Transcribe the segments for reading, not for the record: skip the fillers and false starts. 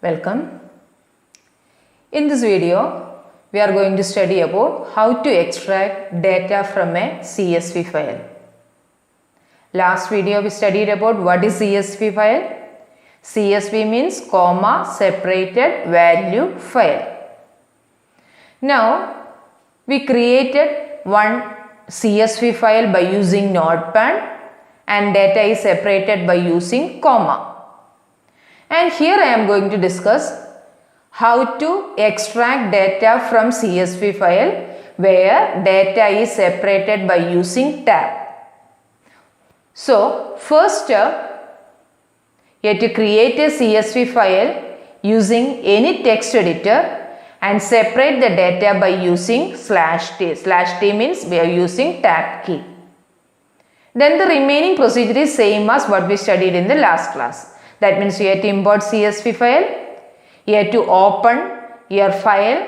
Welcome. In this video, we are going to study about how to extract data from a CSV file. Last video we studied about what is CSV file. CSV means comma separated value file. Now, we created one CSV file by using Notepad and data is separated by using comma. And here I am going to discuss how to extract data from CSV file where data is separated by using tab. So, first step, you have to create a CSV file using any text editor and separate the data by using /t. /t means we are using tab key. Then the remaining procedure is same as what we studied in the last class. That means you have to import CSV file, you have to open your file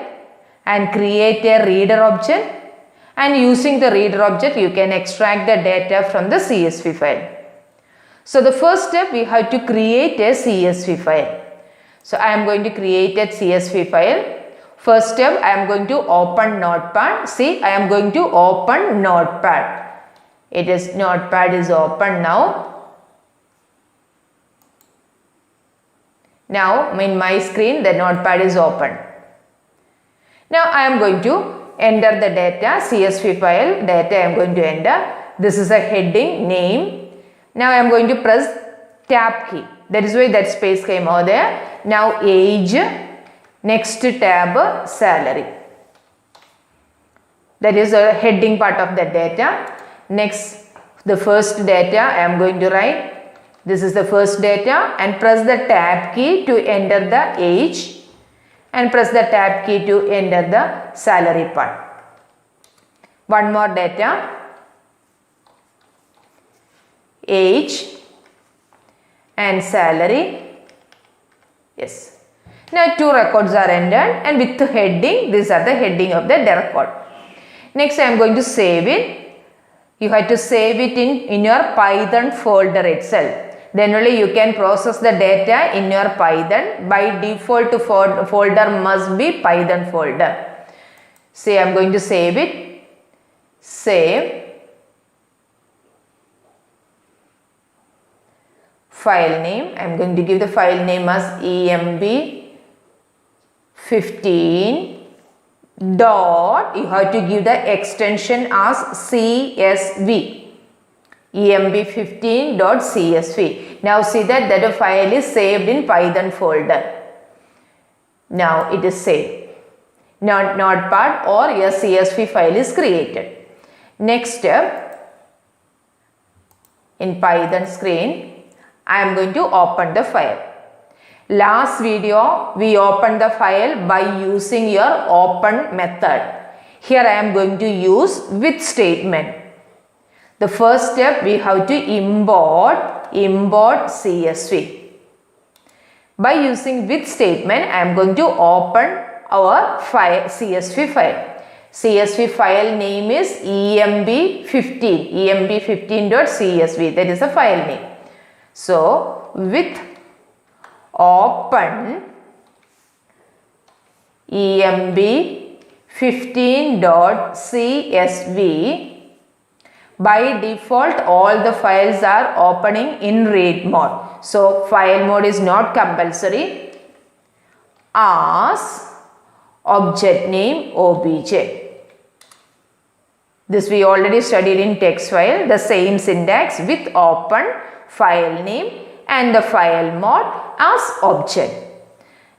and create a reader object, and using the reader object you can extract the data from the CSV file. So the first step, we have to create a CSV file. So I am going to create a CSV file. First step, I am going to open Notepad. See, I am going to open Notepad. Notepad is open now. Now in my screen the Notepad is open. Now I am going to enter the data, CSV file data I am going to enter. This is a heading, name. Now I am going to press tab key. That is why that space came over there. Now age, next tab salary. That is a heading part of the data. Next, the first data I am going to write. This is the first data and press the tab key to enter the age and press the tab key to enter the salary part. One more data, age and salary. Yes. Now two records are entered and with the heading, these are the heading of the record. Next I am going to save it. You have to save it in your Python folder itself. Then only you can process the data in your Python. By default folder must be Python folder. Say I am going to save it. Save. File name. I am going to give the file name as emb15 dot. You have to give the extension as CSV. emb15.csv. Now see that the file is saved in Python folder. Now it is saved. Notepad or your CSV file is created. Next step, in Python screen, I am going to open the file. Last video we opened the file by using your open method. Here I am going to use with statement. The first step, we have to import CSV. By using with statement, I am going to open our file, CSV file. CSV file name is emb15.csv. That is a file name. So, with open emb15.csv, by default all the files are opening in read mode. So file mode is not compulsory. As object name obj. This we already studied in text file. The same syntax with open, file name and the file mode as object.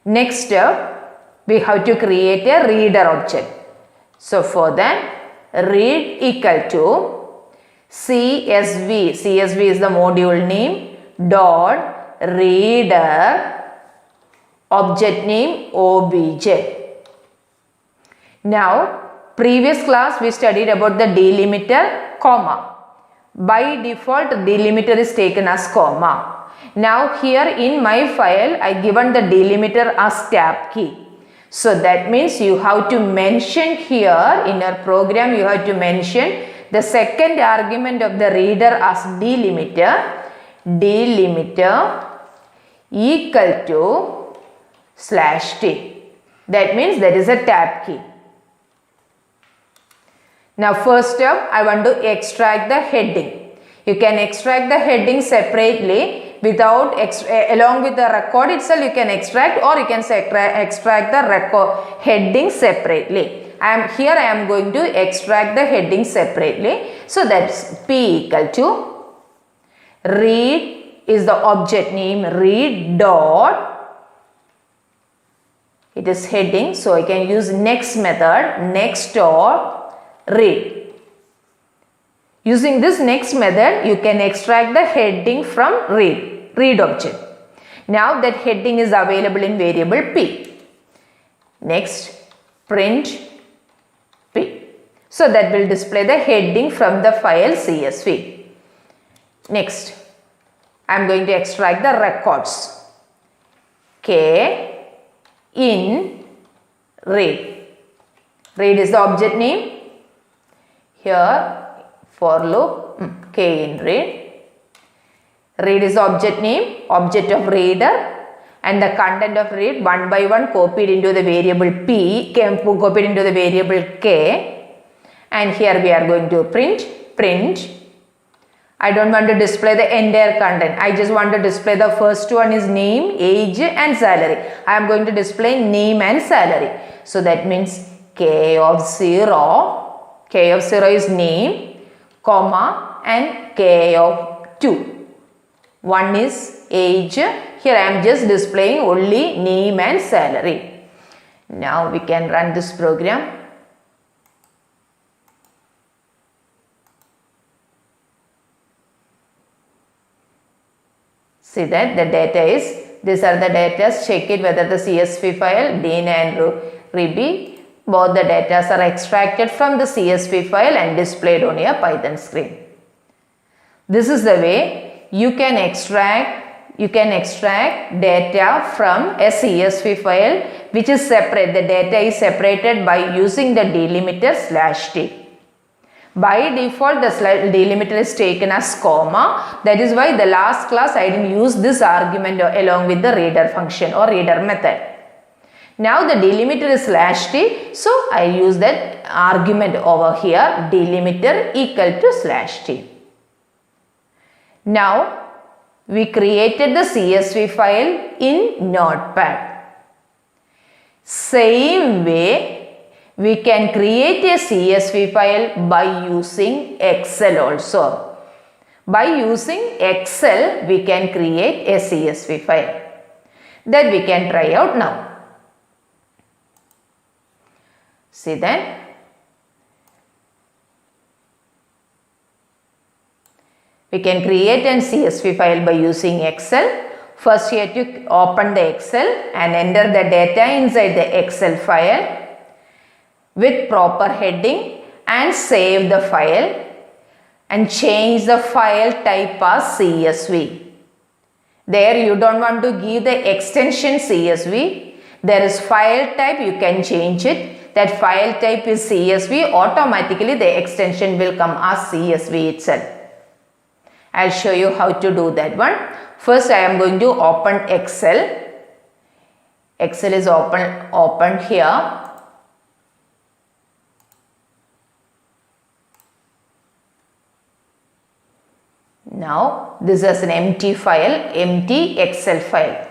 Next step, we have to create a reader object. So for that, read equal to CSV is the module name, dot reader object name obj. Now previous class we studied about the delimiter, comma. By default delimiter is taken as comma. Now here in my file I given the delimiter as tab key. So that means you have to mention here in your program, you have to mention the second argument of the reader as delimiter equal to /t. That means there is a tab key. Now first step, I want to extract the heading. You can extract the heading separately without along with the record itself you can extract, or you can extract the record heading separately. Here I am going to extract the heading separately. So that's P equal to read is the object name, read dot, it is heading, so I can use next method, next dot read. Using this next method you can extract the heading from read object. Now that heading is available in variable P. Next print P. So that will display the heading from the file CSV. Next I am going to extract the records. K in read. Read is the object name. Here for loop K in read. Read is the object name, object of reader, and the content of read one by one copied into the variable P, copied into the variable K, and here we are going to print. I don't want to display the entire content. I just want to display the first one is name, age and salary. I am going to display name and salary. So that means K of 0 is name, comma and K of 2. One is age. Here I am just displaying only name and salary. Now we can run this program. See that the data is, these are the data, check it whether the CSV file, Dean and Ruby, both the data are extracted from the CSV file and displayed on your Python screen. This is the way you can extract data from a CSV file which is separate. The data is separated by using the delimiter /t. By default, the delimiter is taken as comma. That is why the last class I didn't use this argument along with the reader function or reader method. Now the delimiter is /t, so I use that argument over here, delimiter equal to /t. Now we created the CSV file in Notepad. Same way, we can create a CSV file by using Excel also. By using Excel, we can create a CSV file. That we can try out now. See that? We can create a CSV file by using Excel. First you have to open the Excel and enter the data inside the Excel file with proper heading and save the file and change the file type as CSV. There you don't want to give the extension CSV. There is file type, you can change it. That file type is CSV, automatically the extension will come as CSV itself. I'll show you how to do that one. First I am going to open Excel. Excel is open here. Now this is an empty file, empty Excel file.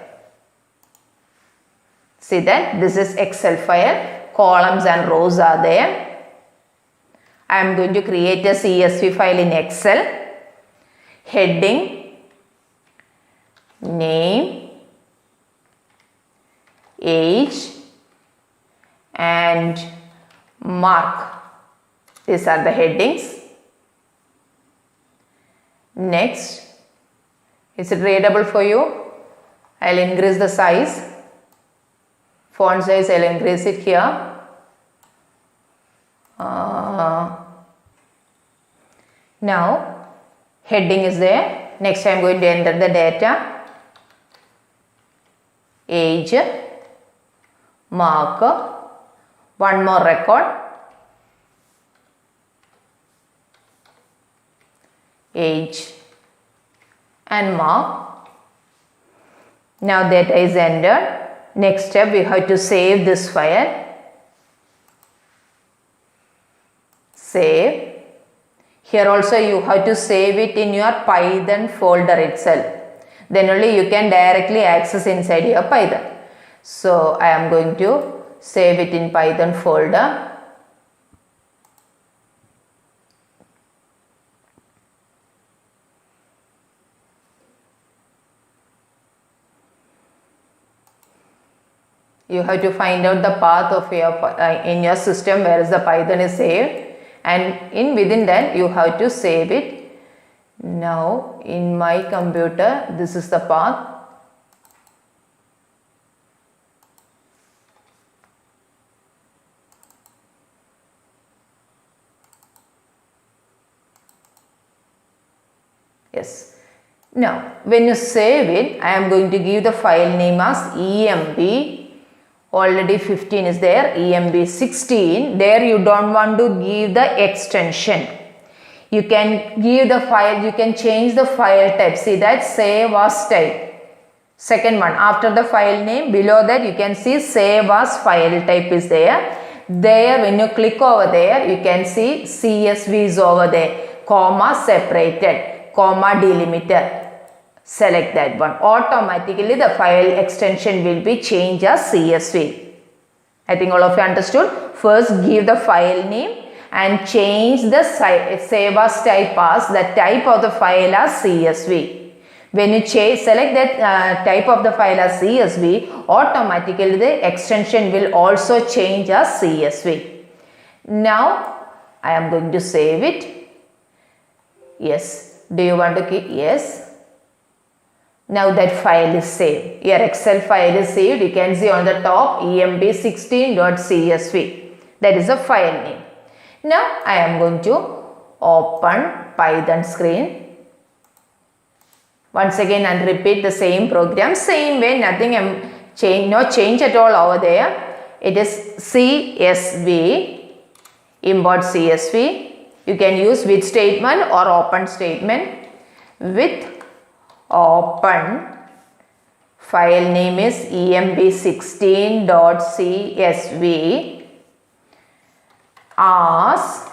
See that this is Excel file, columns and rows are there. I am going to create a CSV file in Excel. Heading, name, age and mark. These are the headings. Next, is it readable for you? I'll increase the size. Font size, I'll increase it here. Now, heading is there. Next, I am going to enter the data. Age, mark, one more record. Age and mark. Now data is entered. Next step, we have to save this file. Save. Here also you have to save it in your Python folder itself. Then only you can directly access inside your Python. So I am going to save it in Python folder. You have to find out the path of your in your system where is the Python is saved, and within that you have to save it. Now in my computer, this is the path. Yes. Now when you save it, I am going to give the file name as EMB. Already 15 is there, EMB 16. There you don't want to give the extension. You can give the file, you can change the file type. See that, save as type. Second one, after the file name, below that you can see save as file type is there. There when you click over there, you can see CSV is over there, comma separated, comma delimited. Select that one. Automatically the file extension will be changed as CSV. I think all of you understood. First give the file name and change the save as type as the type of the file as CSV. When you select that type of the file as CSV, automatically the extension will also change as CSV. Now I am going to save it. Yes. Do you want to keep? Yes. Now that file is saved. Your Excel file is saved. You can see on the top emb16.csv. That is the file name. Now I am going to open Python screen. Once again and repeat the same program. Same way, nothing no change at all over there. It is CSV, import CSV. You can use with statement or open statement. With open, file name is emb16.csv, as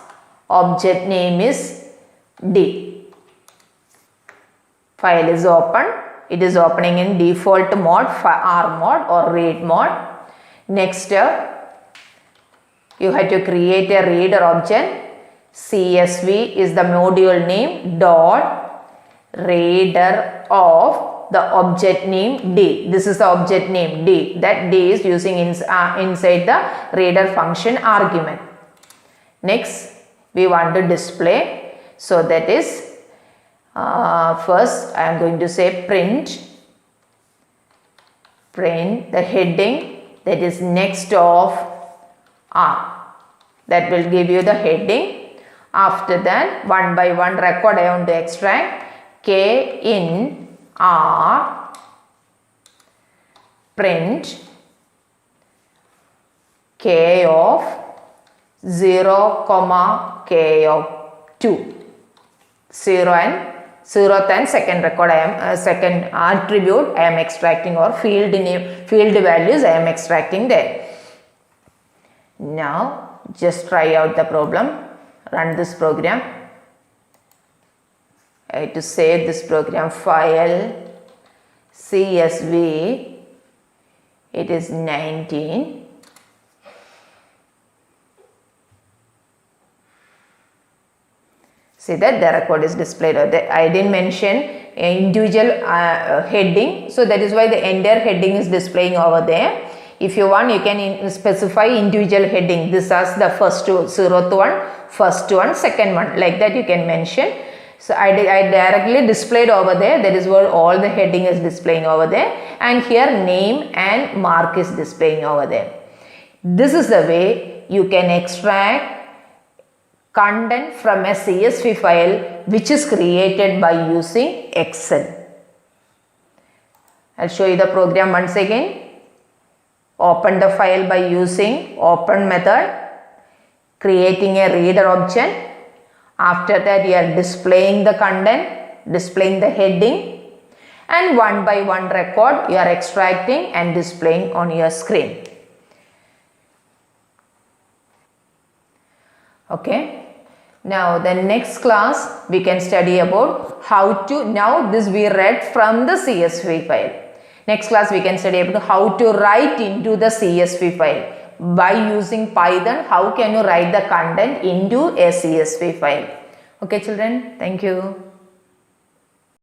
object name is D. File is open. It is opening in default mode, R mode or read mode. Next step, you have to create a reader object. CSV is the module name dot reader of the object name D. This is the object name D. That D is using inside the reader function argument. Next, we want to display. So that is first I am going to say print the heading that is next of R. That will give you the heading. After that, one by one record I want to extract. K in R, print K of 0, K of 2. 0th and second record second attribute I am extracting, or field name, field values I am extracting there. Now just try out the problem. Run this program. I have to save this program file CSV. It is 19. See that the record is displayed. I didn't mention individual heading, so that is why the entire heading is displaying over there. If you want, you can specify individual heading. This is the first two, 0th one, first one, second one, like that you can mention. So I directly displayed over there. That is where all the heading is displaying over there, and here name and mark is displaying over there. This is the way you can extract content from a CSV file which is created by using Excel. I'll show you the program once again. Open the file by using open method, creating a reader object. After that, you are displaying the content, displaying the heading, and one by one record you are extracting and displaying on your screen. Okay. Now the next class we can study about how to, now this we read from the CSV file. Next class we can study about how to write into the CSV file. By using Python, how can you write the content into a CSV file? Okay children, thank you.